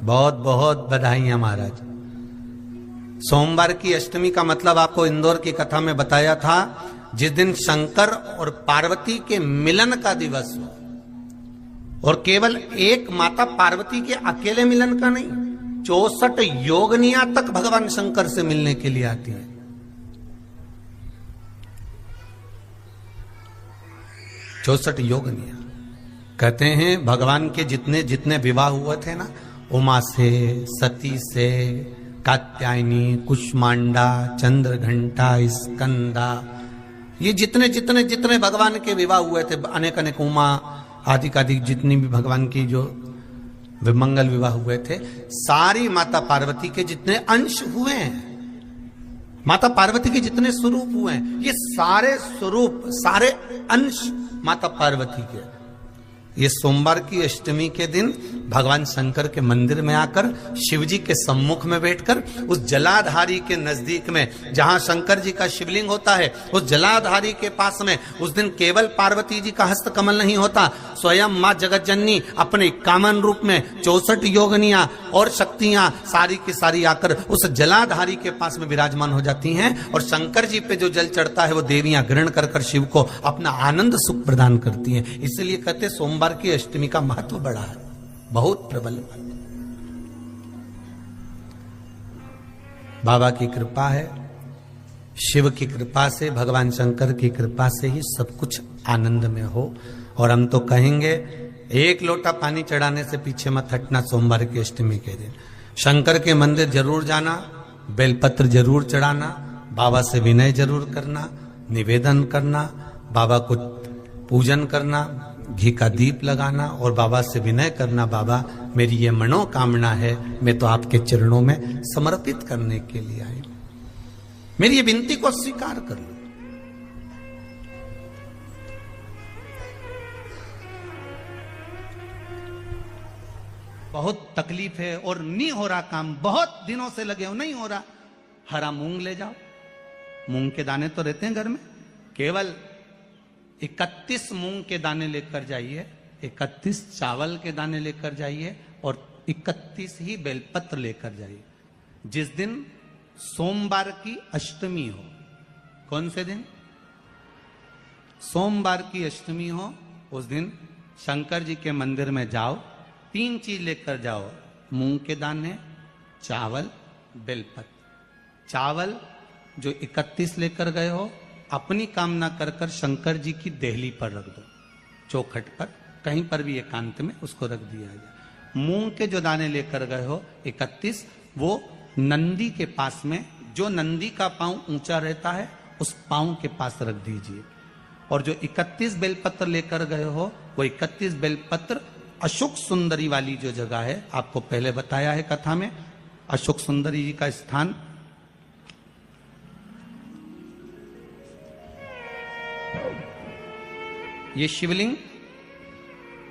बहुत बहुत बधाइयां महाराज। सोमवार की अष्टमी का मतलब आपको इंदौर की कथा में बताया था, जिस दिन शंकर और पार्वती के मिलन का दिवस हो, और केवल एक माता पार्वती के अकेले मिलन का नहीं, 64 योगनियां तक भगवान शंकर से मिलने के लिए आती है। चौसठ योगनियां कहते हैं भगवान के जितने जितने विवाह हुए थे ना, उमा से, सती से, कात्यायनी, कुष्मांडा, चंद्रघंटा, स्कंदा, ये जितने जितने जितने भगवान के विवाह हुए थे, अनेक अनेक उमा आदि आदि जितनी भी भगवान की जो विमंगल विवाह हुए थे, सारी माता पार्वती के जितने अंश हुए हैं, माता पार्वती के जितने स्वरूप हुए हैं, ये सारे स्वरूप, सारे अंश माता पार्वती के। ये सोमवार की अष्टमी के दिन भगवान शंकर के मंदिर में आकर शिव जी के सम्मुख में बैठकर उस जलाधारी के नजदीक में, जहां शंकर जी का शिवलिंग होता है, उस जलाधारी के पास में उस दिन केवल पार्वती जी का हस्त कमल नहीं होता, स्वयं मां जगत जननी अपने कामन रूप में 64 योगनियां और शक्तियां सारी की सारी आकर उस जलाधारी के पास में विराजमान हो जाती हैं, और शंकर जी पे जो जल चढ़ता है वो देवियां ग्रहण कर कर शिव को अपना आनंद सुख प्रदान करती हैं। इसलिए कहते सोमवार की अष्टमी का महत्व बड़ा है, बहुत प्रबल। बाबा की कृपा है, शिव की कृपा से, भगवान शंकर की कृपा से ही सब कुछ आनंद में हो। और हम तो कहेंगे एक लोटा पानी चढ़ाने से पीछे मत हटना। सोमवार की अष्टमी के दिन शंकर के मंदिर जरूर जाना, बेलपत्र जरूर चढ़ाना, बाबा से विनय जरूर करना, निवेदन करना, बाबा को पूजन करना, घी का दीप लगाना और बाबा से विनय करना, बाबा मेरी ये मनोकामना है, मैं तो आपके चरणों में समर्पित करने के लिए आई, मेरी ये विनती को स्वीकार कर लो। बहुत तकलीफ है और नहीं हो रहा काम, बहुत दिनों से लगे हो, नहीं हो रहा, हरा मूंग ले जाओ। मूंग के दाने तो रहते हैं घर में, केवल 31 मूंग के दाने लेकर जाइए, 31 चावल के दाने लेकर जाइए और 31 ही बेलपत्र लेकर जाइए। जिस दिन सोमवार की अष्टमी हो, कौन से दिन? सोमवार की अष्टमी हो, उस दिन शंकर जी के मंदिर में जाओ, 3 चीज लेकर जाओ, मूंग के दाने, चावल, बेलपत्र। चावल जो 31 लेकर गए हो, अपनी कामना कर कर शंकर जी की देहली पर रख दो, चौखट पर, कहीं पर भी एकांत में उसको रख दिया जाए। मूंग के जो दाने लेकर गए हो 31, वो नंदी के पास में, जो नंदी का पांव ऊंचा रहता है उस पांव के पास रख दीजिए। और जो 31 बेलपत्र लेकर गए हो, वो 31 बेलपत्र अशोक सुंदरी वाली जो जगह है, आपको पहले बताया है कथा में, अशोक सुंदरी जी का स्थान ये शिवलिंग,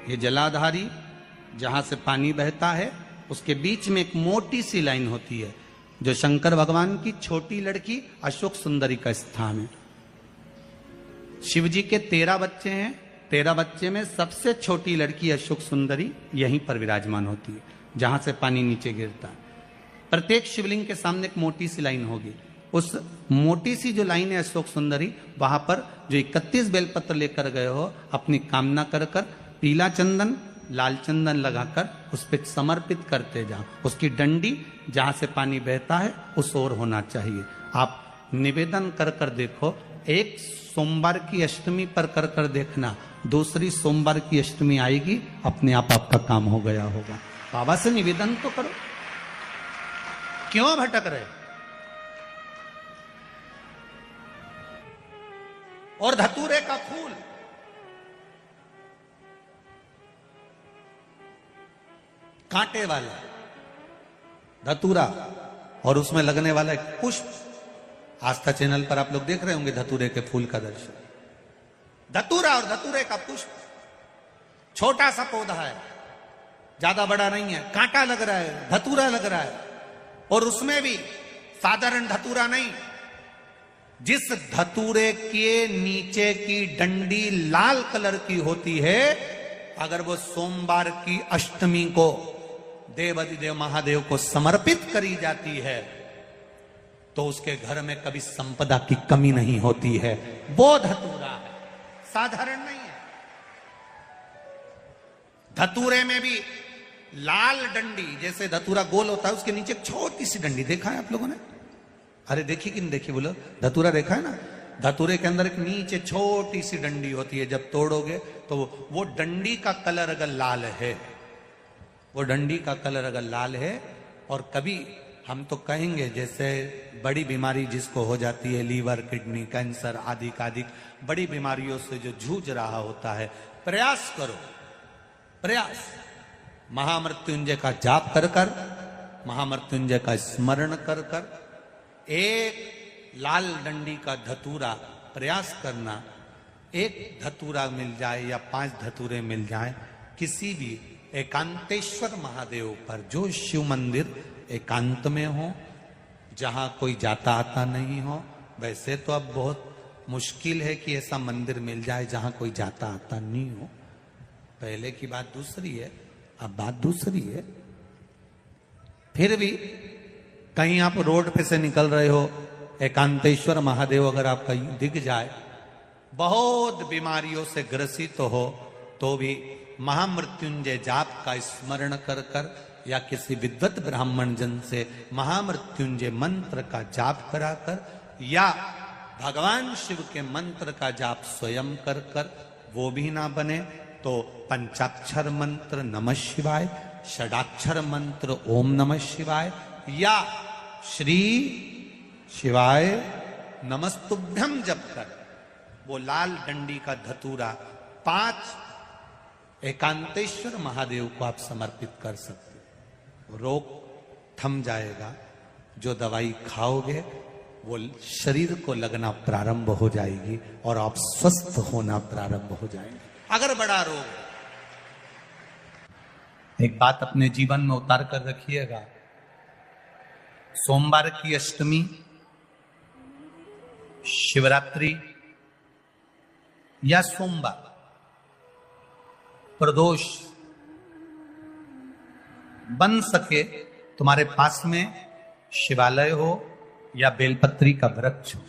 ये जलाधारी जहां से पानी बहता है, उसके बीच में एक मोटी सी लाइन होती है जो शंकर भगवान की छोटी लड़की अशोक सुंदरी का स्थान है। शिव जी के 13 बच्चे हैं, 13 बच्चे में सबसे छोटी लड़की अशोक सुंदरी यहीं पर विराजमान होती है, जहां से पानी नीचे गिरता है। प्रत्येक शिवलिंग के सामने एक मोटी सी लाइन होगी, उस मोटी सी जो लाइन है अशोक सुंदरी, वहां पर जो 31 बेलपत्र लेकर गए हो, अपनी कामना कर कर पीला चंदन, लाल चंदन लगाकर उस पर समर्पित करते जाओ। उसकी डंडी जहां से पानी बहता है उस ओर होना चाहिए। आप निवेदन कर कर देखो, एक सोमवार की अष्टमी पर कर कर देखना, दूसरी सोमवार की अष्टमी आएगी, अपने आप आपका काम हो गया होगा। बाबा से निवेदन तो करो, क्यों भटक रहे? और धतूरे का फूल, कांटे वाला धतूरा, और उसमें लगने वाला एक पुष्प, आस्था चैनल पर आप लोग देख रहे होंगे धतूरे के फूल का दर्शन। धतूरा और धतूरे का पुष्प, छोटा सा पौधा है, ज्यादा बड़ा नहीं है, कांटा लग रहा है, धतूरा लग रहा है, और उसमें भी साधारण धतूरा नहीं, जिस धतूरे के नीचे की डंडी लाल कलर की होती है, अगर वो सोमवार की अष्टमी को देवाधिदेव महादेव को समर्पित करी जाती है तो उसके घर में कभी संपदा की कमी नहीं होती है। वो धतूरा है, साधारण नहीं है। धतूरे में भी लाल डंडी, जैसे धतूरा गोल होता है उसके नीचे एक छोटी सी डंडी, देखा है आप लोगों ने? अरे देखी कि नहीं देखी बोलो? धतूरा देखा है ना? धतूरे के अंदर एक नीचे छोटी सी डंडी होती है, जब तोड़ोगे तो वो डंडी का कलर अगर लाल है, वो डंडी का कलर अगर लाल है, और कभी हम तो कहेंगे जैसे बड़ी बीमारी जिसको हो जाती है, लीवर, किडनी, कैंसर आदि आदि बड़ी बीमारियों से जो जूझ रहा होता है, प्रयास करो, प्रयास महामृत्युंजय का जाप कर कर, महामृत्युंजय का स्मरण कर कर, एक लाल डंडी का धतूरा प्रयास करना। एक धतूरा मिल जाए या 5 धतूरे मिल जाए किसी भी एकांतेश्वर महादेव पर, जो शिव मंदिर एकांत में हो, जहां कोई जाता आता नहीं हो। वैसे तो अब बहुत मुश्किल है कि ऐसा मंदिर मिल जाए जहां कोई जाता आता नहीं हो। पहले की बात दूसरी है, अब बात दूसरी है। फिर भी कहीं आप रोड पे से निकल रहे हो, एकांतेश्वर महादेव अगर आपका दिख जाए, बहुत बीमारियों से ग्रसित हो, तो भी महामृत्युंजय जाप का स्मरण कर कर या किसी विद्वत ब्राह्मण जन से महामृत्युंजय मंत्र का जाप कराकर, या भगवान शिव के मंत्र का जाप स्वयं कर कर, वो भी ना बने तो पंचाक्षर मंत्र नमः शिवाय, षडाक्षर मंत्र ओम नमः शिवाय, या श्री शिवाय नमस्तुभ्यम जप कर वो लाल डंडी का धतूरा 5 एकांतेश्वर महादेव को आप समर्पित कर सकते हो। रोग थम जाएगा, जो दवाई खाओगे वो शरीर को लगना प्रारंभ हो जाएगी और आप स्वस्थ होना प्रारंभ हो जाएंगे। अगर बड़ा रोग, एक बात अपने जीवन में उतार कर रखिएगा, सोमवार की अष्टमी, शिवरात्रि या सोमवार, प्रदोष बन सके तुम्हारे पास में शिवालय हो या बेलपत्री का वृक्ष हो,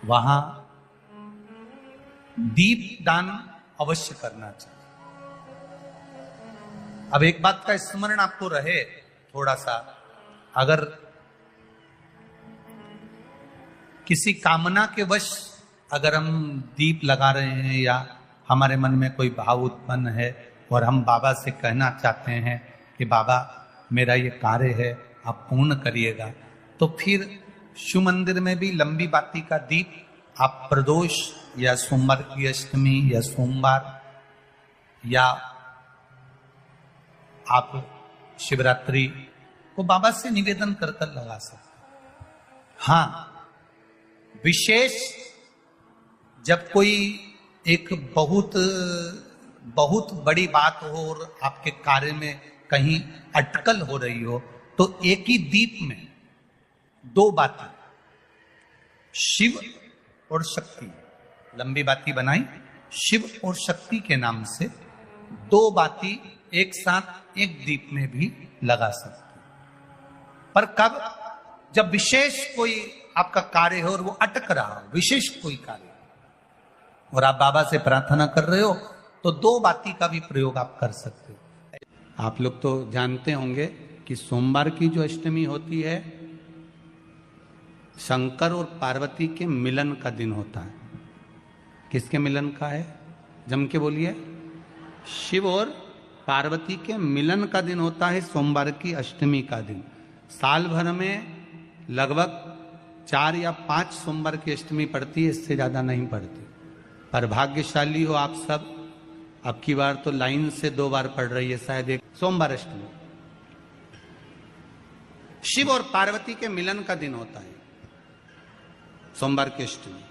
वहां दीप दान अवश्य करना चाहिए। अब एक बात का स्मरण आपको रहे थोड़ा सा, अगर किसी कामना के वश अगर हम दीप लगा रहे हैं या हमारे मन में कोई भाव उत्पन्न है और हम बाबा से कहना चाहते हैं कि बाबा मेरा ये कार्य है आप पूर्ण करिएगा, तो फिर शिव मंदिर में भी लंबी बाती का दीप आप प्रदोष या सोमवार की अष्टमी या सोमवार या आप शिवरात्रि को बाबा से निवेदन कर कर लगा सकते। हाँ, विशेष जब कोई एक बहुत बड़ी बात हो और आपके कार्य में कहीं अटकल हो रही हो, तो एक ही दीप में 2 बातें, शिव और शक्ति, लंबी बाती बनाई, शिव और शक्ति के नाम से 2 बाती एक साथ एक दीप में भी लगा सकते। पर कब? जब विशेष कोई आपका कार्य हो और वो अटक रहा हो, विशेष कोई कार्य, और आप बाबा से प्रार्थना कर रहे हो, तो 2 बाती का भी प्रयोग आप कर सकते हो। आप लोग तो जानते होंगे कि सोमवार की जो अष्टमी होती है, शंकर और पार्वती के मिलन का दिन होता है। किसके मिलन का है? जम के बोलिए। शिव और पार्वती के मिलन का दिन होता है सोमवार की अष्टमी का दिन। साल भर में लगभग 4 या 5 सोमवार की अष्टमी पड़ती है, इससे ज्यादा नहीं पड़ती। पर भाग्यशाली हो आप सब, अब की बार तो लाइन से 2 बार पड़ रही है शायद एक सोमवार अष्टमी। शिव और पार्वती के मिलन का दिन होता है सोमवार की अष्टमी।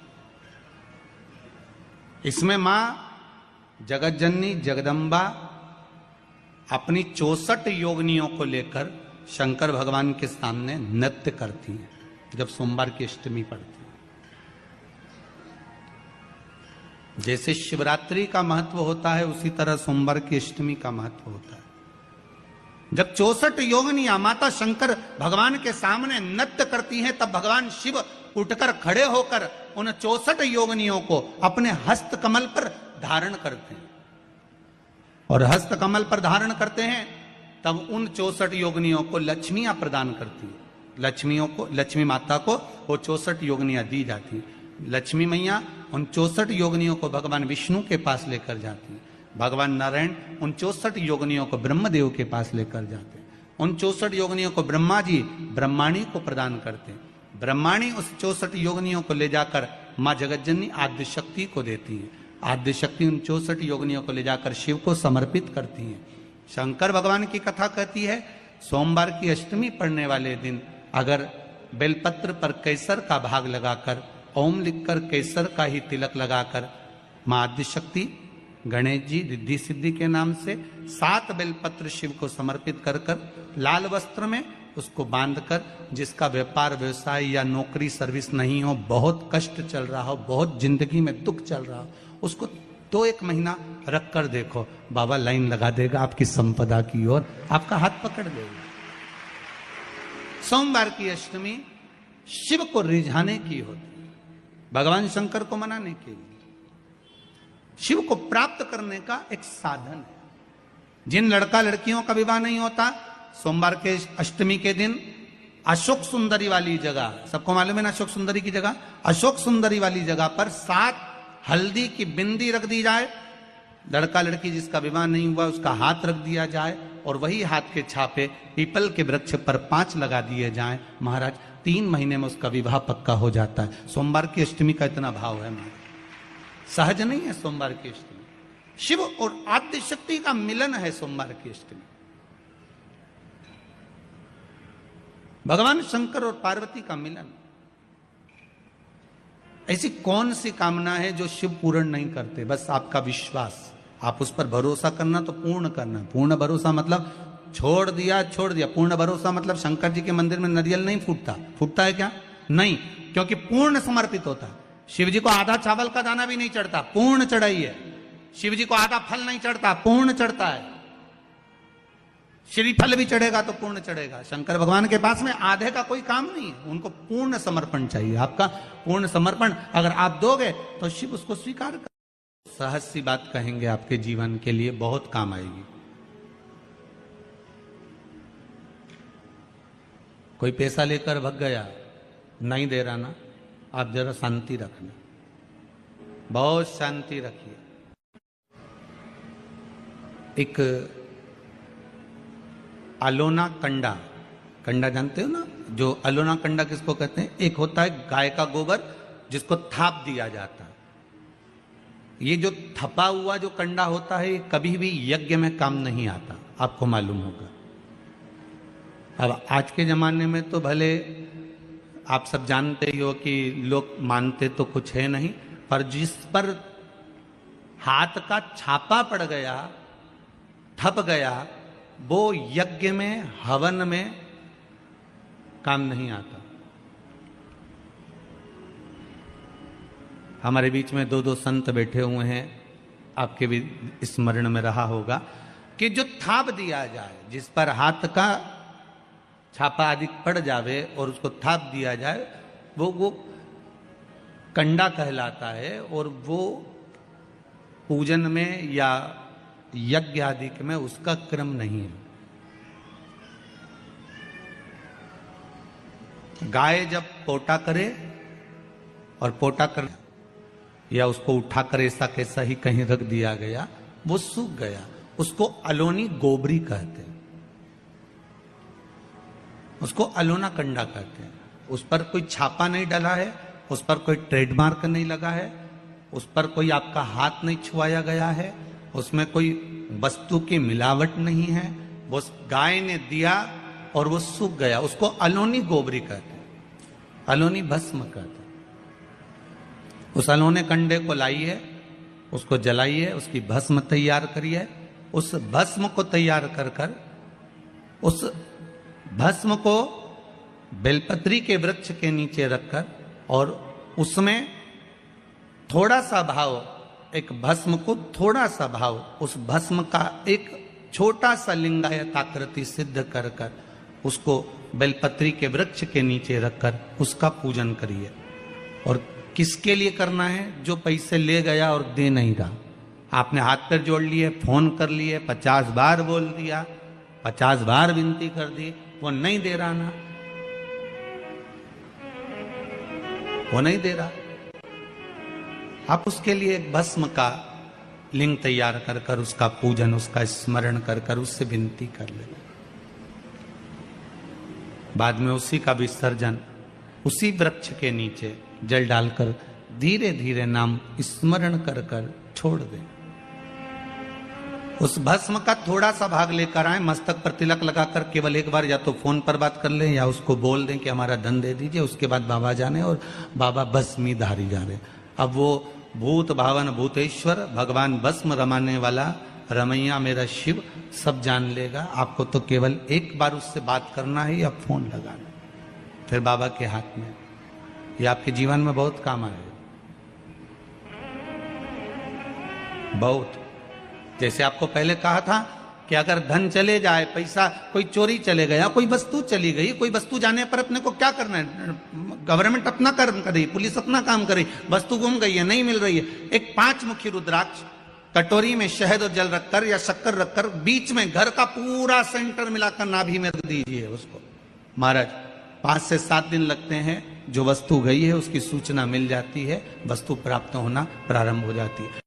इसमें मां जगत जननी जगदम्बा अपनी 64 योगिनियों को लेकर शंकर भगवान के सामने नृत्य करती हैं जब सोमवार की अष्टमी पड़ती है। जैसे शिवरात्रि का महत्व होता है, उसी तरह सोमवार की अष्टमी का महत्व होता है। जब 64 योगिनियां माता शंकर भगवान के सामने नृत्य करती हैं, तब भगवान शिव उठकर खड़े होकर उन 64 योगिनियों को अपने हस्त कमल पर धारण करते हैं। और हस्त कमल पर धारण करते हैं, तब उन 64 योगिनियों को लक्ष्मियां प्रदान करती है। लक्ष्मियों को, लक्ष्मी माता को वो 64 योगिनियां दी जाती है। लक्ष्मी मैया उन 64 योगिनियों को भगवान विष्णु के पास लेकर जाती है। भगवान नारायण उन 64 योगिनियों को ब्रह्मदेव के पास लेकर जाते हैं। उन 64 योगिनियों को ब्रह्मा जी ब्रह्माणी को प्रदान करते हैं। ब्रह्माणी उस 64 योगिनियों को ले जाकर माँ जगज्जननी आद्य शक्ति को देती है। आद्य शक्ति उन 64 योगिनियों को ले जाकर शिव को समर्पित करती है। शंकर भगवान की कथा कहती है, सोमवार की अष्टमी पढ़ने वाले दिन अगर बेलपत्र पर केसर का भाग लगाकर, ओम लिखकर केसर का ही तिलक लगाकर माँ आद्य शक्ति गणेश जी रिद्धि सिद्धि के नाम से 7 बेलपत्र शिव को समर्पित कर लाल वस्त्र में उसको बांधकर, जिसका व्यापार व्यवसाय या नौकरी सर्विस नहीं हो, बहुत कष्ट चल रहा हो, बहुत जिंदगी में दुख चल रहा हो, उसको 2-1 महीना रख कर देखो, बाबा लाइन लगा देगा आपकी संपदा की ओर, आपका हाथ पकड़ देगा। सोमवार की अष्टमी शिव को रिझाने की होती है, भगवान शंकर को मनाने के लिए, शिव को प्राप्त करने का एक साधन है। जिन लड़का लड़कियों का विवाह नहीं होता, सोमवार के अष्टमी के दिन अशोक सुंदरी वाली जगह, सबको मालूम है ना अशोक सुंदरी की जगह, अशोक सुंदरी वाली जगह पर 7 हल्दी की बिंदी रख दी जाए। लड़का लड़की जिसका विवाह नहीं हुआ उसका हाथ रख दिया जाए और वही हाथ के छापे पीपल के वृक्ष पर 5 लगा दिए जाएं। महाराज 3 महीने में उसका विवाह पक्का हो जाता है। सोमवार की अष्टमी का इतना भाव है महाराज, सहज नहीं है सोमवार की अष्टमी। शिव और आद्य शक्ति का मिलन है सोमवार की अष्टमी। भगवान शंकर और पार्वती का मिलन। ऐसी कौन सी कामना है जो शिव पूर्ण नहीं करते? बस आपका विश्वास, आप उस पर भरोसा करना तो पूर्ण करना। पूर्ण भरोसा मतलब छोड़ दिया छोड़ दिया। पूर्ण भरोसा मतलब शंकर जी के मंदिर में नारियल नहीं फूटता, फूटता है क्या? नहीं, क्योंकि पूर्ण समर्पित होता है। शिव जी को आधा चावल का दाना भी नहीं चढ़ता, पूर्ण चढ़ाई है। शिव जी को आधा फल नहीं चढ़ता, पूर्ण चढ़ता है। श्रीफल भी चढ़ेगा तो पूर्ण चढ़ेगा। शंकर भगवान के पास में आधे का कोई काम नहीं है, उनको पूर्ण समर्पण चाहिए। आपका पूर्ण समर्पण अगर आप दोगे तो शिव उसको स्वीकार कर। सहज सी बात कहेंगे, आपके जीवन के लिए बहुत काम आएगी। कोई पैसा लेकर भग गया, नहीं दे रहा ना, आप जरा शांति रखना, बहुत शांति रखिए। एक अलोना कंडा, कंडा जानते हो ना, जो अलोना कंडा किसको कहते हैं? एक होता है गाय का गोबर जिसको थाप दिया जाता है। ये जो थपा हुआ जो कंडा होता है, ये कभी भी यज्ञ में काम नहीं आता, आपको मालूम होगा। अब आज के जमाने में तो भले आप सब जानते ही हो कि लोग मानते तो कुछ है नहीं, पर जिस पर हाथ का छापा पड़ गया, थप गया, वो यज्ञ में हवन में काम नहीं आता। हमारे बीच में 2 संत बैठे हुए हैं, आपके भी स्मरण में रहा होगा कि जो थाप दिया जाए, जिस पर हाथ का छापा अधिक पड़ जावे और उसको थाप दिया जाए, वो कंडा कहलाता है। और वो पूजन में या यज्ञ आदि में उसका क्रम नहीं है। गाय जब पोटा करे और पोटा कर या उसको उठाकर ऐसा कैसा ही कहीं रख दिया गया, वो सूख गया, उसको अलोनी गोबरी कहते हैं, उसको अलोना कंडा कहते हैं। उस पर कोई छापा नहीं डला है, उस पर कोई ट्रेडमार्क नहीं लगा है, उस पर कोई आपका हाथ नहीं छुआया गया है, उसमें कोई वस्तु की मिलावट नहीं है। वो गाय ने दिया और वो सूख गया, उसको अलोनी गोबरी कहते हैं, अलोनी भस्म कहते हैं। उस अलोने कंडे को लाइए, उसको जलाइए, उसकी भस्म तैयार करिए। उस भस्म को तैयार कर कर उस भस्म को बेलपत्री के वृक्ष के नीचे रखकर और उसमें थोड़ा सा भाव, एक भस्म को थोड़ा सा भाव, उस भस्म का एक छोटा सा लिंगायताकृति सिद्ध कर कर उसको बेलपत्री के वृक्ष के नीचे रखकर उसका पूजन करिए। और किसके लिए करना है? जो पैसे ले गया और दे नहीं रहा। आपने हाथ पैर जोड़ लिए, फोन कर लिए, 50 बार बोल दिया, 50 बार विनती कर दी, वो नहीं दे रहा ना, वो नहीं दे रहा। आप उसके लिए एक भस्म का लिंग तैयार कर कर उसका पूजन, उसका स्मरण कर कर उससे विनती कर ले। बाद में उसी का विसर्जन उसी वृक्ष के नीचे जल डालकर धीरे धीरे नाम स्मरण कर कर छोड़ दे। उस भस्म का थोड़ा सा भाग लेकर आए, मस्तक पर तिलक लगाकर केवल एक बार या तो फोन पर बात कर लें या उसको बोल दें कि हमारा धन दे दीजिए। उसके बाद बाबा जाने और बाबा भस्मी धारी जा रहे। अब वो भूत भावन भूतेश्वर भगवान भस्म रमाने वाला रमैया मेरा शिव सब जान लेगा। आपको तो केवल एक बार उससे बात करना है या फोन लगाना, फिर बाबा के हाथ में। ये आपके जीवन में बहुत काम आएगा, बहुत। जैसे आपको पहले कहा था कि अगर धन चले जाए, पैसा कोई चोरी चले गया, कोई वस्तु चली गई, कोई वस्तु जाने पर अपने को क्या करना है? गवर्नमेंट अपना कर्म कर रही, पुलिस अपना काम कर रही, वस्तु गुम गई है, नहीं मिल रही है। एक 5 मुखी रुद्राक्ष कटोरी में शहद और जल रखकर या शक्कर रखकर बीच में घर का पूरा सेंटर मिलाकर नाभि में रख दीजिए उसको। महाराज 5 से 7 दिन लगते हैं, जो वस्तु गई है उसकी सूचना मिल जाती है, वस्तु प्राप्त होना प्रारंभ हो जाती है।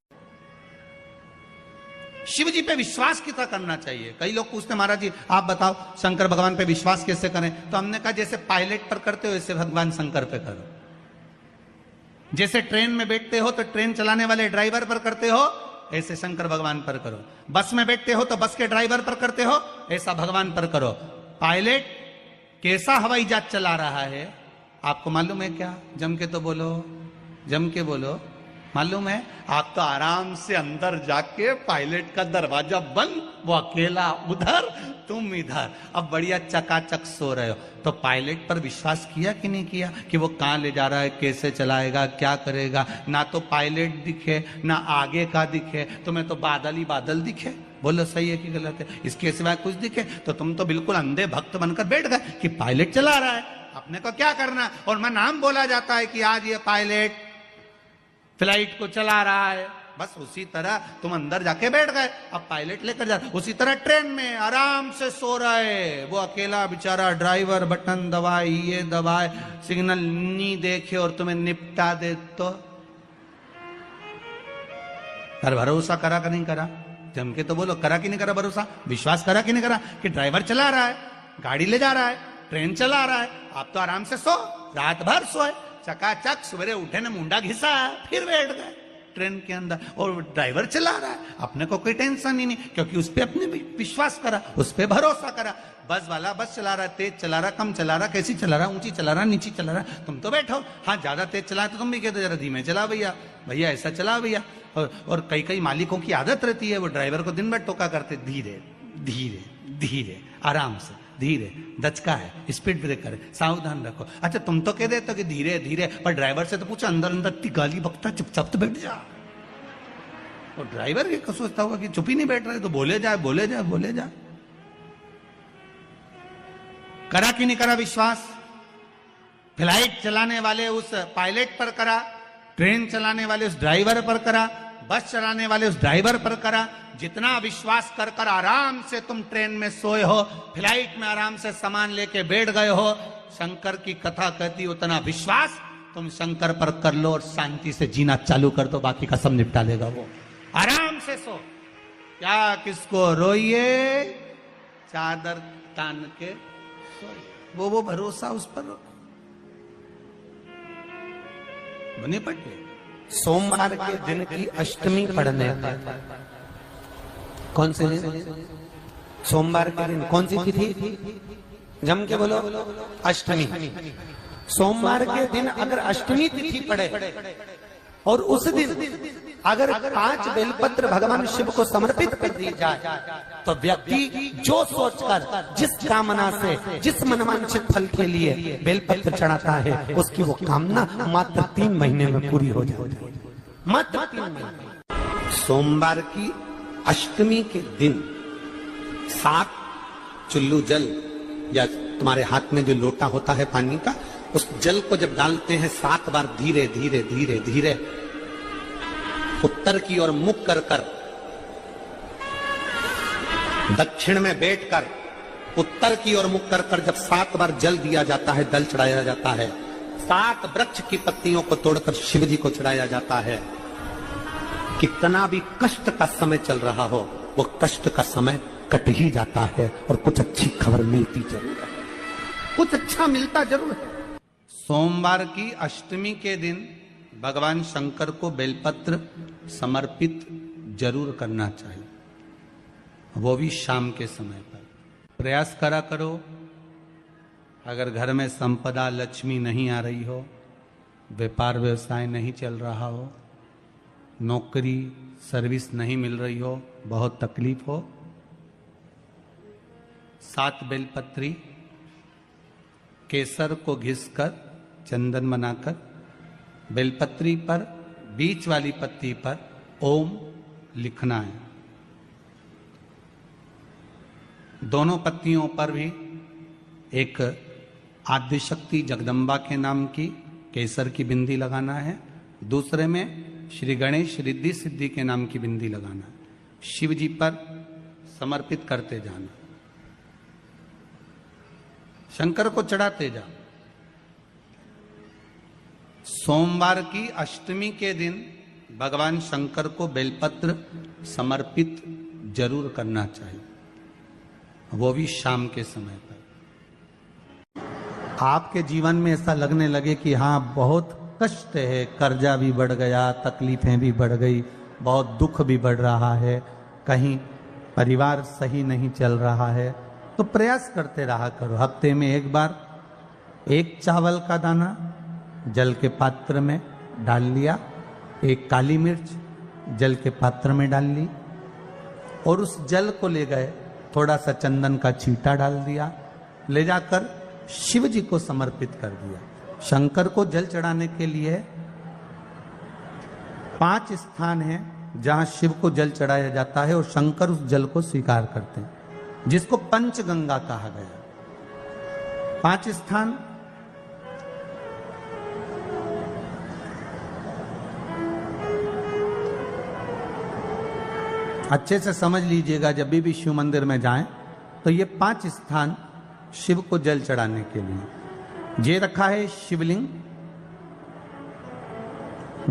शिव जी पे विश्वास कितना करना चाहिए? कई लोग पूछते हैं महाराज जी आप बताओ शंकर भगवान पे विश्वास कैसे करें? तो हमने कहा जैसे पायलट पर करते हो ऐसे भगवान शंकर पे करो। जैसे ट्रेन में बैठते हो तो ट्रेन चलाने वाले ड्राइवर पर करते हो, ऐसे शंकर भगवान पर करो। बस में बैठते हो तो बस के ड्राइवर पर करते हो, ऐसा भगवान पर करो। पायलट कैसा हवाई जहाज चला रहा है आपको मालूम है क्या? जम के तो बोलो, जम के बोलो। मालूम है? आप तो आराम से अंदर जाके पायलट का दरवाजा बंद, वो अकेला उधर, तुम इधर, अब बढ़िया चकाचक सो रहे हो। तो पायलट पर विश्वास किया कि नहीं किया कि वो कहां ले जा रहा है, कैसे चलाएगा, क्या करेगा? ना तो पायलट दिखे ना आगे का दिखे, तुम्हें तो बादल ही बादल दिखे। बोलो सही है कि गलत है? इसके सिवाय कुछ दिखे तो तुम तो बिल्कुल अंधे भक्त बनकर बैठ गए कि पायलट चला रहा है, अपने को क्या करना। और मैं नाम बोला जाता है कि आज ये पायलट फ्लाइट को चला रहा है, बस उसी तरह तुम अंदर जाके बैठ गए, अब पायलट लेकर जा। उसी तरह ट्रेन में आराम से सो रहा है वो अकेला बेचारा ड्राइवर, बटन दबाए, ये दबाए, सिग्नल नहीं देखे और तुम्हें निपटा दे तो पर भरोसा करा कि नहीं करा? जम के तो बोलो, करा कि नहीं करा भरोसा? विश्वास करा कि नहीं करा कि ड्राइवर चला रहा है, गाड़ी ले जा रहा है, ट्रेन चला रहा है, आप तो आराम से सो, रात भर सोए, चकाचक सवेरे उठे ने मुंडा घिसा, फिर बैठ गए ट्रेन के अंदर और ड्राइवर चला रहा है, अपने को कोई टेंशन ही नहीं, क्योंकि उस पर अपने विश्वास करा, उस पर भरोसा करा। बस वाला बस चला रहा है, तेज चला रहा, कम चला रहा, कैसी चला रहा, ऊंची चला रहा, नीची चला रहा, तुम तो बैठो। हाँ ज्यादा तेज चला तो तुम भी कहते जरा धीमे चला भैया, भैया ऐसा चला भैया। और कई कई मालिकों की आदत रहती है, वो ड्राइवर को दिन भर टोका करते, धीरे धीरे धीरे, आराम से, धीरे, दचका है, स्पीड ब्रेकर है, सावधान रखो। अच्छा तुम तो कह देते हो कि धीरे धीरे, पर ड्राइवर से तो पूछो, अंदर अंदर इतनी गाली बकता, चुपचाप तो बैठ जा। और ड्राइवर ये सोचता होगा कि चुप ही नहीं बैठ रहे, तो बोले जाए बोले जाए बोले जाए। करा कि नहीं करा विश्वास? फ्लाइट चलाने वाले उस पायलट पर करा, ट्रेन चलाने वाले उस ड्राइवर पर करा, बस चलाने वाले उस ड्राइवर पर करा। जितना विश्वास कर कर आराम से तुम ट्रेन में सोए हो, फ्लाइट में आराम से सामान लेके बैठ गए हो, शंकर की कथा कहती उतना विश्वास तुम शंकर पर कर लो और शांति से जीना चालू कर दो, बाकी का सब निपटा लेगा वो। आराम से सो, क्या किसको रोइए, चादर तान के सोइए, वो भरोसा उस पर रखो। बने पटे सोमवार के दिन की अष्टमी पढ़ने का, कौन से दिन? सोमवार के दिन कौन सी तिथि? जम के बोलो, अष्टमी। सोमवार के दिन अगर अष्टमी तिथि पड़े और उस दिन अगर 5 बेलपत्र भगवान शिव को समर्पित कर दी जाए, तो व्यक्ति जो सोचकर, जिस कामना से, जिस मनवांछित फल के लिए बेलपत्र चढ़ाता है, उसकी वो कामना मात्र 3 महीने में पूरी हो जाती है, मात्र 3 महीने। सोमवार की अष्टमी के दिन 7 चुल्लू जल या तुम्हारे हाथ में जो लोटा होता है पानी का, उस जल को जब डालते हैं 7 बार धीरे धीरे धीरे धीरे उत्तर की ओर मुख कर कर, दक्षिण में बैठकर उत्तर की ओर मुख कर कर जब 7 बार जल दिया जाता है, दल चढ़ाया जाता है, 7 वृक्ष की पत्तियों को तोड़कर शिव जी को चढ़ाया जाता है। कितना भी कष्ट का समय चल रहा हो, वो कष्ट का समय कट ही जाता है और कुछ अच्छी खबर मिलती जरूर है, कुछ अच्छा मिलता जरूर है। सोमवार की अष्टमी के दिन भगवान शंकर को बेलपत्र समर्पित जरूर करना चाहिए, वो भी शाम के समय पर। प्रयास करा करो, अगर घर में संपदा लक्ष्मी नहीं आ रही हो, व्यापार व्यवसाय नहीं चल रहा हो, नौकरी सर्विस नहीं मिल रही हो, बहुत तकलीफ हो, 7 बेलपत्री केसर को घिसकर चंदन बनाकर बेलपत्री पर बीच वाली पत्ती पर ओम लिखना है। दोनों पत्तियों पर भी एक आद्यशक्ति जगदम्बा के नाम की केसर की बिंदी लगाना है, दूसरे में श्री गणेश रिद्धि सिद्धि के नाम की बिंदी लगाना है। शिव जी पर समर्पित करते जाना, शंकर को चढ़ाते जा। सोमवार की अष्टमी के दिन भगवान शंकर को बेलपत्र समर्पित जरूर करना चाहिए, वो भी शाम के समय पर। आपके जीवन में ऐसा लगने लगे कि हाँ बहुत कष्ट है, कर्जा भी बढ़ गया, तकलीफें भी बढ़ गई, बहुत दुख भी बढ़ रहा है, कहीं परिवार सही नहीं चल रहा है, तो प्रयास करते रहा करो। हफ्ते में एक बार 1 चावल का दाना जल के पात्र में डाल लिया, 1 काली मिर्च जल के पात्र में डाल ली और उस जल को ले गए, थोड़ा सा चंदन का छींटा डाल दिया, ले जाकर शिव जी को समर्पित कर दिया। शंकर को जल चढ़ाने के लिए 5 स्थान हैं जहां शिव को जल चढ़ाया जाता है और शंकर उस जल को स्वीकार करते हैं, जिसको पंचगंगा कहा गया। 5 स्थान अच्छे से समझ लीजिएगा, जब भी शिव मंदिर में जाएं तो ये 5 स्थान शिव को जल चढ़ाने के लिए ये रखा है। शिवलिंग,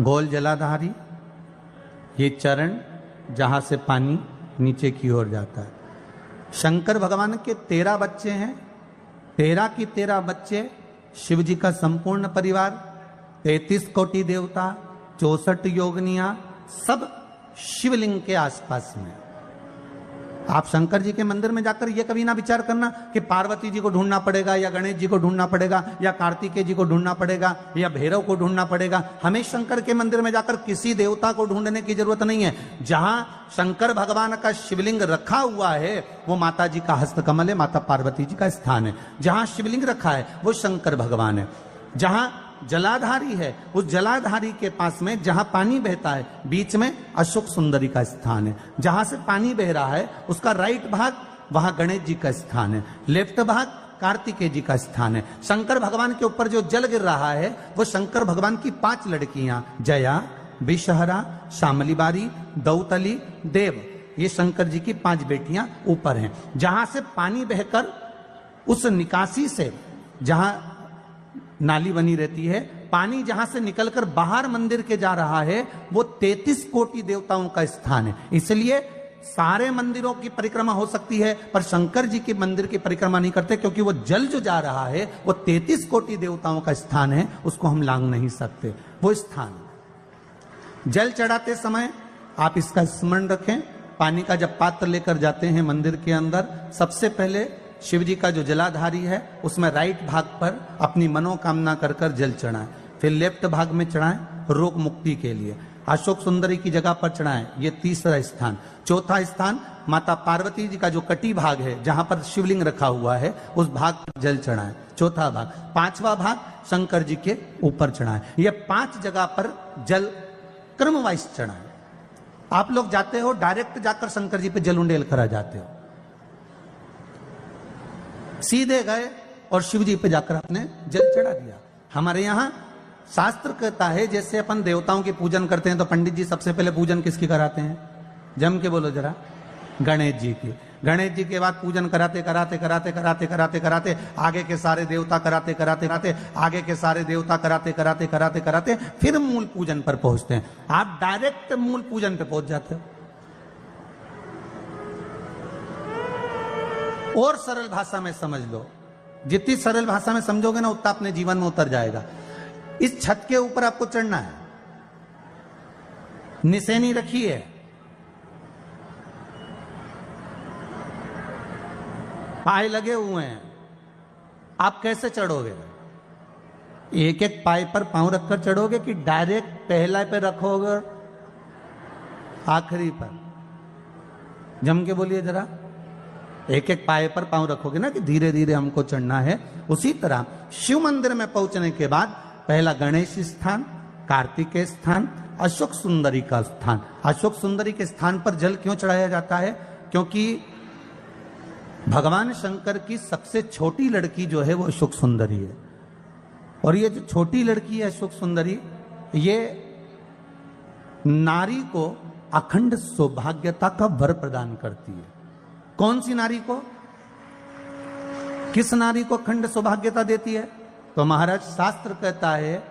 गोल जलाधारी, ये चरण जहां से पानी नीचे की ओर जाता है। शंकर भगवान के 13 बच्चे हैं, 13 की 13 बच्चे, शिव जी का संपूर्ण परिवार, 33 कोटि देवता, 64 योगनियां, सब शिवलिंग के आसपास में। आप शंकर जी के मंदिर में जाकर ये कभी ना विचार करना कि पार्वती जी को ढूंढना पड़ेगा या गणेश जी को ढूंढना पड़ेगा या कार्तिकेय जी को ढूंढना पड़ेगा या भैरव को ढूंढना पड़ेगा। हमें शंकर के मंदिर में जाकर किसी देवता को ढूंढने की जरूरत नहीं है। जहां शंकर भगवान का शिवलिंग रखा हुआ है वो माता जी का हस्तकमल है, माता पार्वती जी का स्थान है। जहां शिवलिंग रखा है वो शंकर भगवान है। जहां जलाधारी है उस जलाधारी के पास में जहां पानी बहता है बीच में अशोक सुंदरी का स्थान है। जहां से पानी बह रहा है उसका राइट भाग वहां गणेश जी का स्थान है, लेफ्ट भाग कार्तिकेय जी का स्थान है। शंकर भगवान के ऊपर जो जल गिर रहा है वो शंकर भगवान की 5 लड़कियां जया, विषहरा, शामली बारी, दौतली, देव, ये शंकर जी की 5 बेटियां ऊपर हैं। जहां से पानी बहकर उस निकासी से, जहां नाली बनी रहती है, पानी जहां से निकलकर बाहर मंदिर के जा रहा है वो 33 कोटि देवताओं का स्थान है। इसलिए सारे मंदिरों की परिक्रमा हो सकती है पर शंकर जी के मंदिर की परिक्रमा नहीं करते, क्योंकि वो जल जो जा रहा है वो 33 कोटि देवताओं का स्थान है, उसको हम लांग नहीं सकते। वो स्थान जल चढ़ाते समय आप इसका स्मरण रखें। पानी का जब पात्र लेकर जाते हैं मंदिर के अंदर, सबसे पहले शिव जी का जो जलाधारी है उसमें राइट भाग पर अपनी मनोकामना कर कर जल चढ़ाएं, फिर लेफ्ट भाग में चढ़ाएं रोग मुक्ति के लिए। अशोक सुंदरी की जगह पर चढ़ाएं, ये 3रा स्थान। 4था स्थान माता पार्वती जी का जो कटी भाग है जहां पर शिवलिंग रखा हुआ है उस भाग पर जल चढ़ाएं, 4था भाग। 5वां भाग शंकर जी के ऊपर चढ़ाएं। ये 5 जगह पर जल क्रम वाइज चढ़ाएं। आप लोग जाते हो डायरेक्ट जाकर शंकर जी पे जल उंडेल करा जाते हो, सीधे गए और शिव जी पे जाकर अपने जल चढ़ा दिया। हमारे यहाँ शास्त्र कहता है जैसे अपन देवताओं की पूजन करते हैं तो पंडित जी सबसे पहले पूजन किसकी कराते हैं? जम के बोलो जरा, गणेश जी की। गणेश जी के बाद पूजन कराते कराते कराते कराते कराते कराते आगे के सारे देवता कराते कराते कराते आगे के सारे देवता कराते कराते कराते कराते फिर मूल पूजन पर पहुंचते हैं। आप डायरेक्ट मूल पूजन पे पहुंच जाते हो। और सरल भाषा में समझ लो, जितनी सरल भाषा में समझोगे ना उतना अपने जीवन में उतर जाएगा। इस छत के ऊपर आपको चढ़ना है, निशानी रखी है, पाए लगे हुए हैं, आप कैसे चढ़ोगे? एक एक पाए पर पांव रखकर चढ़ोगे कि डायरेक्ट पहला पे रखोगे आखिरी पर? जम के बोलिए जरा, एक एक पाए पर पांव रखोगे ना कि धीरे धीरे हमको चढ़ना है। उसी तरह शिव मंदिर में पहुंचने के बाद पहला गणेश स्थान, कार्तिकेय स्थान, अशोक सुंदरी का स्थान। अशोक सुंदरी के स्थान पर जल क्यों चढ़ाया जाता है? क्योंकि भगवान शंकर की सबसे छोटी लड़की जो है वो अशोक सुंदरी है। और ये जो छोटी लड़की है अशोक सुंदरी, ये नारी को अखंड सौभाग्यता का वर प्रदान करती है। कौन सी नारी को? किस नारी को अखंड सौभाग्यता देती है? तो महाराज शास्त्र कहता है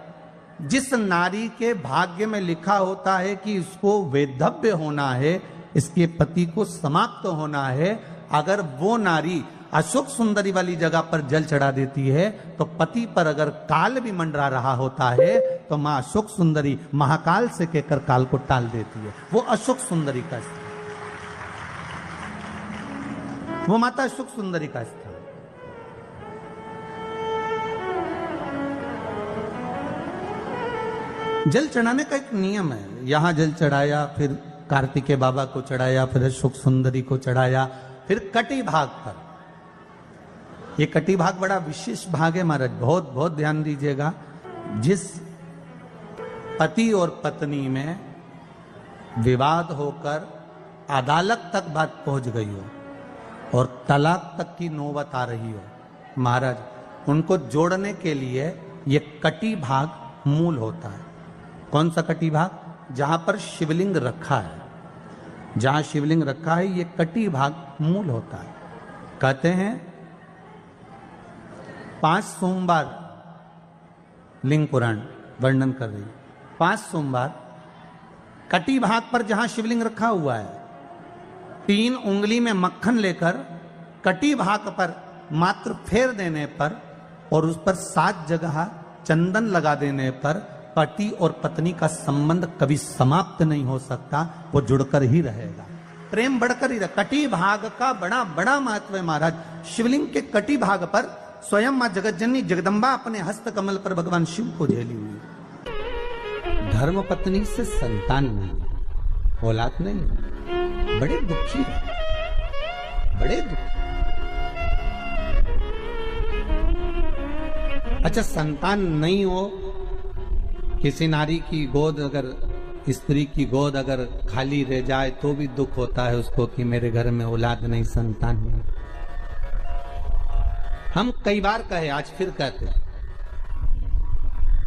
जिस नारी के भाग्य में लिखा होता है कि इसको वैधव्य होना है, इसके पति को समाप्त होना है, अगर वो नारी अशोक सुंदरी वाली जगह पर जल चढ़ा देती है तो पति पर अगर काल भी मंडरा रहा होता है तो मां अशोक सुंदरी महाकाल से कहकर काल को टाल देती है। वो अशोक सुंदरी का स्थान, वो माता अशोक सुंदरी का स्थान। जल चढ़ाने का एक नियम है। यहां जल चढ़ाया, फिर कार्तिकेय बाबा को चढ़ाया, फिर अशोक सुंदरी को चढ़ाया, फिर कटी भाग पर। ये कटी भाग बड़ा विशेष भाग है महाराज, बहुत बहुत ध्यान दीजिएगा। जिस पति और पत्नी में विवाद होकर अदालत तक बात पहुंच गई हो और तलाक तक की नौबत आ रही हो, महाराज उनको जोड़ने के लिए ये कटी भाग मूल होता है। कौन सा कटी भाग? जहां पर शिवलिंग रखा है, जहां शिवलिंग रखा है ये कटी भाग मूल होता है। कहते हैं 5 सोमवार लिंग पुराण वर्णन कर रही है, 5 सोमवार कटी भाग पर जहां शिवलिंग रखा हुआ है 3 उंगली में मक्खन लेकर कटी भाग पर मात्र फेर देने पर और उस पर 7 जगह चंदन लगा देने पर पति और पत्नी का संबंध कभी समाप्त नहीं हो सकता, वो जुड़कर ही रहेगा, प्रेम बढ़कर ही रहेगा। कटी भाग का बड़ा बड़ा महत्व है महाराज। शिवलिंग के कटी भाग पर स्वयं मां जगतजननी जगदम्बा अपने हस्त कमल पर भगवान शिव को झेली हुई। धर्म पत्नी से संतान नहीं, औलाद नहीं, बड़े दुखी है, बड़े दुखी। अच्छा, संतान नहीं हो, किसी नारी की गोद अगर, स्त्री की गोद अगर खाली रह जाए तो भी दुख होता है उसको कि मेरे घर में औलाद नहीं, संतान नहीं। हम कई बार कहे, आज फिर कहते हैं,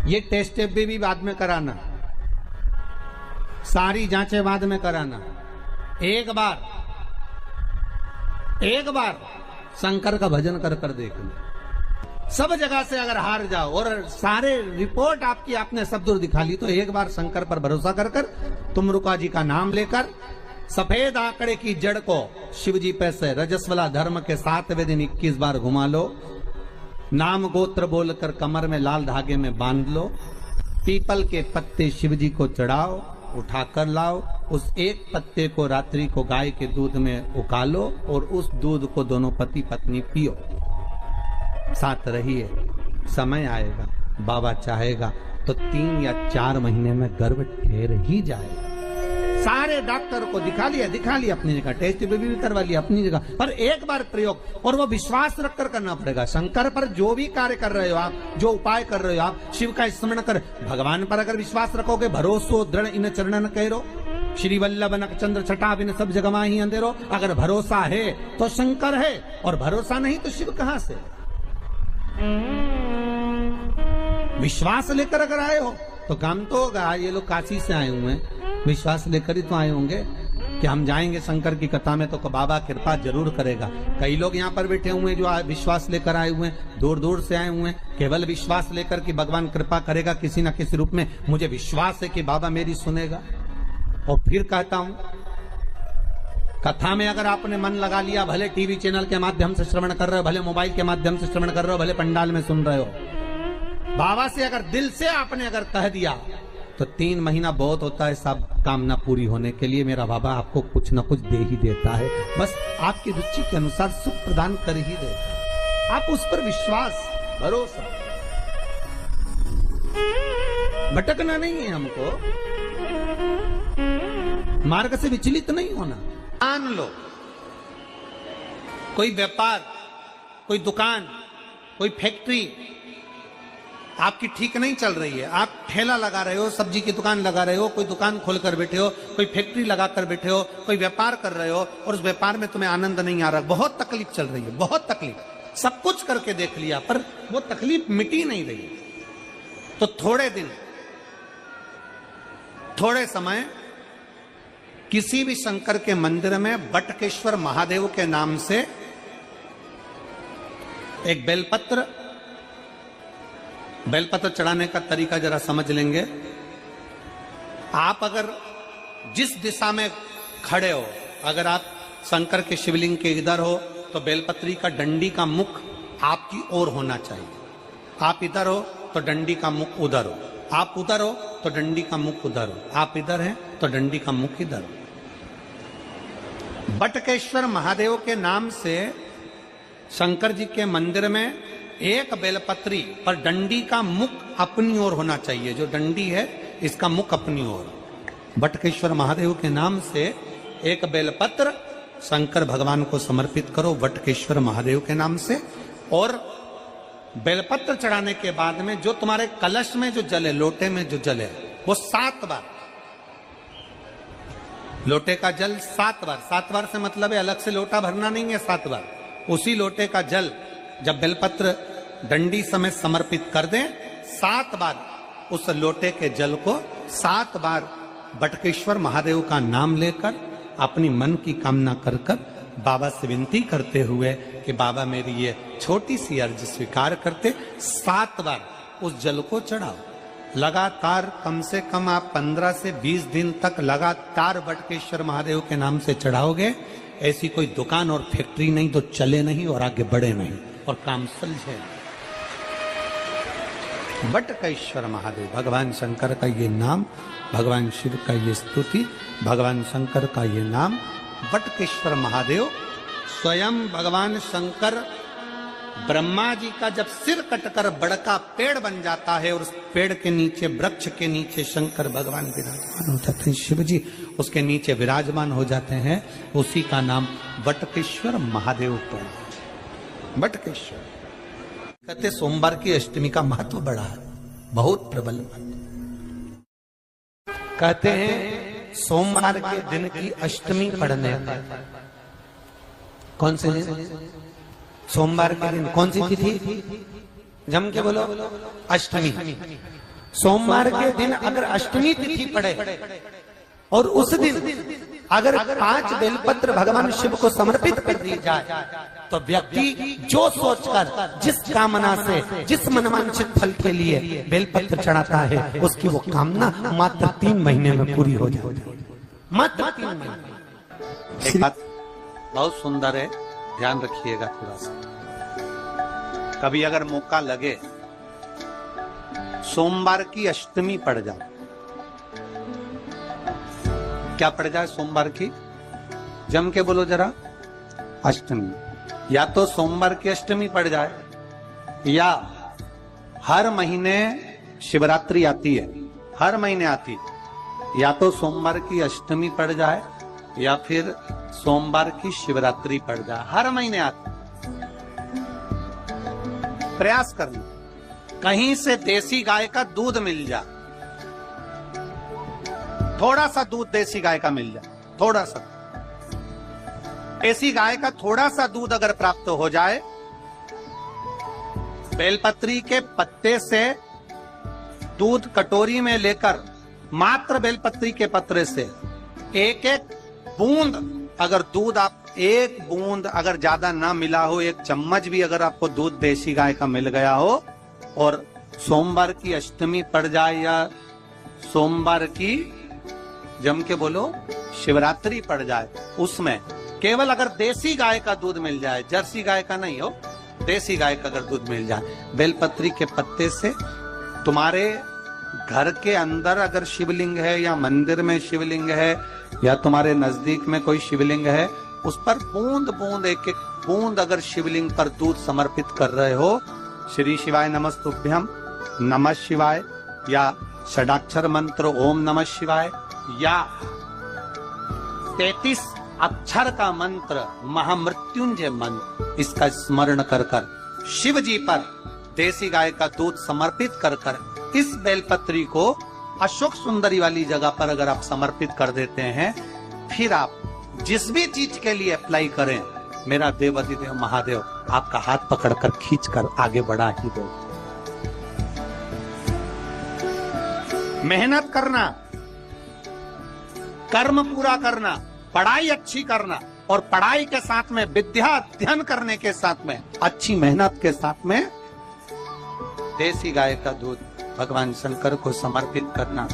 ये टेस्ट भी बाद में कराना, सारी जांचें बाद में कराना। एक बार शंकर का भजन कर कर देख लो। सब जगह से अगर हार जाओ और सारे रिपोर्ट आपकी आपने सब दूर दिखा ली तो एक बार शंकर पर भरोसा कर कर तुमरुका जी का नाम लेकर सफेद आंकड़े की जड़ को शिव जी पे से रजस्वला धर्म के 7वें दिन 21 बार घुमा लो। नाम गोत्र बोलकर कमर में लाल धागे में बांध लो। पीपल के पत्ते शिव जी को चढ़ाओ, उठाकर लाओ। उस एक पत्ते को रात्रि को गाय के दूध में उकालो और उस दूध को दोनों पति पत्नी पियो। साथ रहिए, समय आएगा, बाबा चाहेगा तो 3 या 4 महीने में गर्भ ठहर ही जाएगा। सारे डॉक्टर को दिखा लिया अपनी जगह, टेस्ट भी करवा लिया अपनी जगह, पर एक बार प्रयोग, और वो विश्वास रखकर करना पड़ेगा। शंकर पर जो भी कार्य कर रहे हो आप, जो उपाय कर रहे हो आप, शिव का स्मरण कर, भगवान पर अगर विश्वास रखोगे, भरोसो दृढ़ इन चरणन कह रो, श्री वल्लभ नखचंद्र छटा बिन सब जग माही अंधेरो। अगर भरोसा है तो शंकर है, और भरोसा नहीं तो शिव कहां से? विश्वास लेकर अगर आए हो तो काम तो होगा। ये लोग काशी से आए हुए हैं, विश्वास लेकर ही तो आए होंगे कि हम जाएंगे शंकर की कथा में तो बाबा कृपा जरूर करेगा। कई लोग यहाँ पर बैठे हुए हैं जो विश्वास लेकर आए हुए हैं, दूर दूर से आए हुए हैं, केवल विश्वास लेकर कि भगवान कृपा करेगा किसी न किसी रूप में। मुझे विश्वास है कि बाबा मेरी सुनेगा। और फिर कहता हूं, कथा में अगर आपने मन लगा लिया, भले टीवी चैनल के माध्यम से श्रवण कर रहे हो, भले मोबाइल के माध्यम से श्रवण कर रहे हो, भले पंडाल में सुन रहे हो, बाबा से अगर दिल से आपने अगर कह दिया तो 3 महीना बहुत होता है सब कामना पूरी होने के लिए। मेरा बाबा आपको कुछ न कुछ दे ही देता है, बस आपकी रुचि के अनुसार सुख प्रदान कर ही देता है। आप उस पर विश्वास, भरोसा, भटकना नहीं है हमको, मार्ग से विचलित नहीं होना। मान लो कोई व्यापार, कोई दुकान, कोई फैक्ट्री आपकी ठीक नहीं चल रही है, आप ठेला लगा रहे हो, सब्जी की दुकान लगा रहे हो, कोई दुकान खोलकर बैठे हो, कोई फैक्ट्री लगाकर बैठे हो, कोई व्यापार कर रहे हो और उस व्यापार में तुम्हें आनंद नहीं आ रहा, बहुत तकलीफ चल रही है, बहुत तकलीफ, सब कुछ करके देख लिया पर वो तकलीफ मिटी नहीं रही। तो थोड़े दिन, थोड़े समय किसी भी शंकर के मंदिर में बटकेश्वर महादेव के नाम से एक बेलपत्र चढ़ाने का तरीका जरा समझ लेंगे। आप अगर जिस दिशा में खड़े हो, अगर आप शंकर के शिवलिंग के इधर हो तो बेलपत्री का डंडी का मुख आपकी ओर होना चाहिए। आप इधर हो तो डंडी का मुख उधर हो, आप उधर हो तो डंडी का मुख उधर हो, आप इधर हैं तो डंडी का मुख इधर हो। बटकेश्वर महादेव के नाम से शंकर जी के मंदिर में एक बेलपत्री पर डंडी का मुख अपनी ओर होना चाहिए। जो डंडी है इसका मुख अपनी ओर। बटकेश्वर महादेव के नाम से एक बेलपत्र शंकर भगवान को समर्पित करो बटकेश्वर महादेव के नाम से। और बेलपत्र चढ़ाने के बाद में जो तुम्हारे कलश में जो जल है, लोटे में जो जल है, वो 7 बार, लोटे का जल 7 बार, 7 बार से मतलब है अलग से लोटा भरना नहीं है, 7 बार उसी लोटे का जल जब बेलपत्र डंडी समेत समर्पित कर दें, 7 बार उस लोटे के जल को 7 बार बटकेश्वर महादेव का नाम लेकर अपनी मन की कामना कर कर बाबा से विनती करते हुए कि बाबा मेरी ये छोटी सी अर्ज स्वीकार करते, 7 बार उस जल को चढ़ाओ। लगातार कम से कम आप 15 से 20 दिन तक लगातार बटकेश्वर महादेव के नाम से चढ़ाओगे। ऐसी कोई दुकान और फैक्ट्री नहीं तो चले नहीं और आगे बढ़े नहीं और काम सुलझे। बटकेश्वर महादेव, भगवान शंकर का ये नाम, भगवान शिव का ये स्तुति, भगवान शंकर का ये नाम बटकेश्वर महादेव। स्वयं भगवान शंकर ब्रह्मा जी का जब सिर कटकर बड़का पेड़ बन जाता है और उस पेड़ के नीचे, वृक्ष के नीचे शंकर भगवान विराजमान हो जाते हैं, शिव जी उसके नीचे विराजमान हो जाते हैं, उसी का नाम बटकेश्वर महादेव पड़ा। बटकेश्वर कहते सोमवार की अष्टमी का महत्व बड़ा है, बहुत प्रबल। कहते हैं सोमवार के दिन की अष्टमी पढ़ने पर, कौन से दिन? सोमवार के दिन कौन सी तिथि? जम के बोलो, अष्टमी। सोमवार के दिन अगर अष्टमी तिथि पड़े और उस दिन अगर 5 बेलपत्र भगवान शिव को समर्पित कर दी जाए तो व्यक्ति जो सोचकर, जिस कामना से, जिस मनवांछित फल के लिए बेलपत्र चढ़ाता है, उसकी वो कामना मात्र 3 महीने में पूरी हो जाती है। मात्र 3 महीने। एक बात बहुत सुंदर है, ध्यान रखिएगा थोड़ा सा। कभी अगर मौका लगे, सोमवार की अष्टमी पड़ जाए, क्या पड़ जाए सोमवार की? जम के बोलो जरा, अष्टमी। या तो सोमवार की अष्टमी पड़ जाए, या हर महीने शिवरात्रि आती है, हर महीने आती है, या तो सोमवार की अष्टमी पड़ जाए या फिर सोमवार की शिवरात्रि पड़ जाए, हर महीने आती। प्रयास करना, कहीं से देसी गाय का दूध मिल जाए, थोड़ा सा दूध देसी गाय का मिल जाए, थोड़ा सा देसी गाय का थोड़ा सा दूध अगर प्राप्त हो जाए, बेलपत्री के पत्ते से दूध कटोरी में लेकर, मात्र बेलपत्री के पत्रे से एक एक बूंद अगर दूध, आप एक बूंद अगर ज्यादा ना मिला हो, एक चम्मच भी अगर आपको दूध देसी गाय का मिल गया हो, और सोमवार की अष्टमी पड़ जाए या सोमवार की, जम के बोलो, शिवरात्रि पड़ जाए, उसमें केवल अगर देसी गाय का दूध मिल जाए, जर्सी गाय का नहीं हो, देसी गाय का अगर दूध मिल जाए, बेलपत्री के पत्ते से, तुम्हारे घर के अंदर अगर शिवलिंग है या मंदिर में शिवलिंग है या तुम्हारे नजदीक में कोई शिवलिंग है, उस पर बूंद बूंद, एक एक बूंद अगर शिवलिंग पर दूध समर्पित कर रहे हो, श्री शिवाय नमस्तुभ्यम, नमः शिवाय, या षडाक्षर मंत्र ओम नमः शिवाय, या 33 अक्षर का मंत्र महामृत्युंजय मंत्र, इसका स्मरण कर कर शिव जी पर देसी गाय का दूध समर्पित कर कर इस बेलपत्री को अशोक सुंदरी वाली जगह पर अगर आप समर्पित कर देते हैं, फिर आप जिस भी चीज के लिए अप्लाई करें, मेरा देवाधिदेव महादेव आपका हाथ पकड़कर खींचकर आगे बढ़ा ही दो। मेहनत करना, कर्म पूरा करना, पढ़ाई अच्छी करना, और पढ़ाई के साथ में विद्या अध्ययन करने के साथ में अच्छी मेहनत के साथ में देसी गाय का दूध भगवान शंकर को समर्पित करना,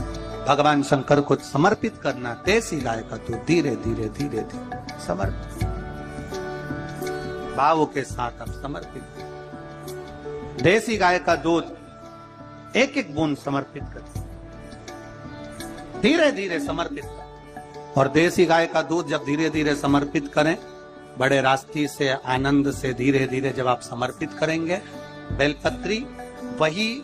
भगवान शंकर को समर्पित करना, देसी गाय का दूध धीरे धीरे धीरे धीरे समर्पित, भाव के साथ आप समर्पित, देसी गाय का दूध एक एक बूंद समर्पित करें, धीरे धीरे समर्पित करें। और देसी गाय का दूध जब धीरे धीरे समर्पित करें, बड़े रास्ते से, आनंद से धीरे धीरे जब आप समर्पित करेंगे, बेलपत्री वही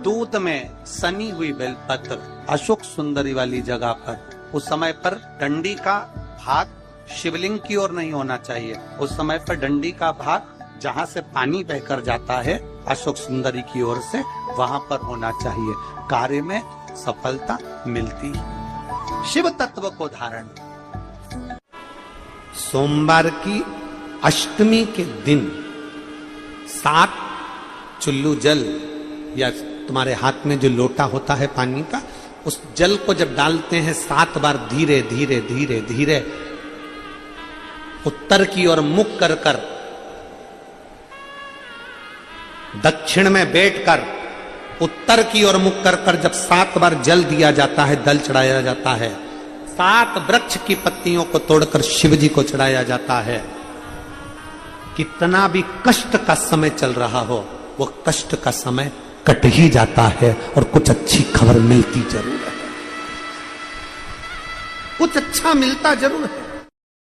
दूध में सनी हुई बेलपत्र अशोक सुंदरी वाली जगह पर, उस समय पर डंडी का भाग शिवलिंग की ओर नहीं होना चाहिए, उस समय पर डंडी का भाग जहां से पानी बहकर जाता है अशोक सुंदरी की ओर से, वहां पर होना चाहिए। कार्य में सफलता मिलती है। शिव तत्व को धारण, सोमवार की अष्टमी के दिन 7 चुल्लू जल, या तुम्हारे हाथ में जो लोटा होता है पानी का, उस जल को जब डालते हैं 7 बार धीरे धीरे धीरे धीरे उत्तर की ओर मुख कर कर, दक्षिण में बैठकर उत्तर की ओर मुख कर कर जब 7 बार जल दिया जाता है, दल चढ़ाया जाता है, 7 वृक्ष की पत्तियों को तोड़कर शिव जी को चढ़ाया जाता है। कितना भी कष्ट का समय चल रहा हो, वो कष्ट का समय कट ही जाता है और कुछ अच्छी खबर मिलती जरूर है, कुछ अच्छा मिलता जरूर है।